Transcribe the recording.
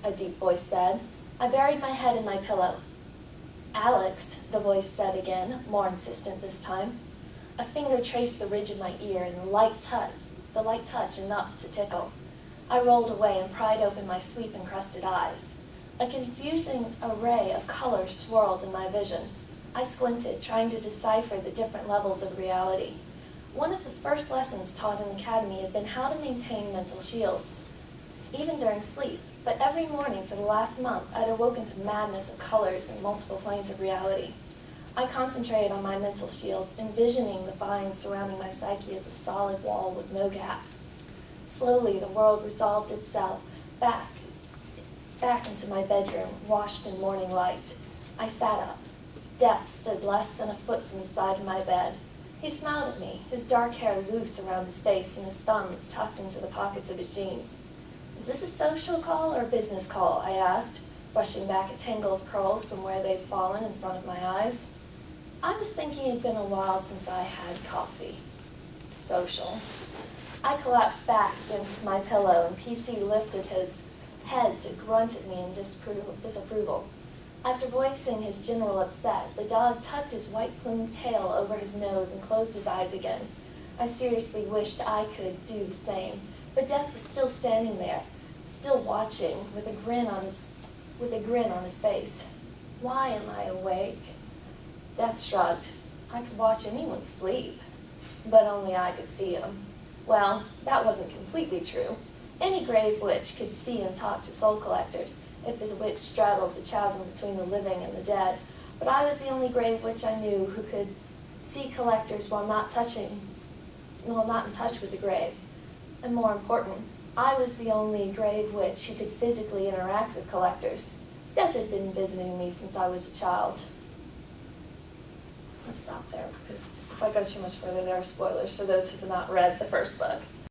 a deep voice said. I buried my head in my pillow. Alex, the voice said again, more insistent this time. A finger traced the ridge of my ear, and the light touch enough to tickle. I rolled away and pried open my sleep-encrusted eyes. A confusing array of colors swirled in my vision. I squinted, trying to decipher the different levels of reality. One of the first lessons taught in academy had been how to maintain mental shields, even during sleep. But every morning for the last month, I'd awoken to madness of colors and multiple planes of reality. I concentrated on my mental shields, envisioning the vines surrounding my psyche as a solid wall with no gaps. Slowly, the world resolved itself back into my bedroom, washed in morning light. I sat up. Death stood less than a foot from the side of my bed. He smiled at me, his dark hair loose around his face and his thumbs tucked into the pockets of his jeans. Is this a social call or a business call? I asked, brushing back a tangle of curls from where they'd fallen in front of my eyes. I was thinking it'd been a while since I had coffee. Social. I collapsed back against my pillow, and PC lifted his head to grunt at me in disapproval. After voicing his general upset, the dog tucked his white-plumed tail over his nose and closed his eyes again. I seriously wished I could do the same, but Death was still standing there, still watching, with a grin on his face. Why am I awake? Death shrugged. I could watch anyone sleep, but only I could see him. Well, that wasn't completely true. Any grave witch could see and talk to soul collectors, if the witch straddled the chasm between the living and the dead, but I was the only grave witch I knew who could see collectors while not in touch with the grave. And more important, I was the only grave witch who could physically interact with collectors. Death had been visiting me since I was a child. Let's stop there, because if I go too much further, there are spoilers for those who have not read the first book.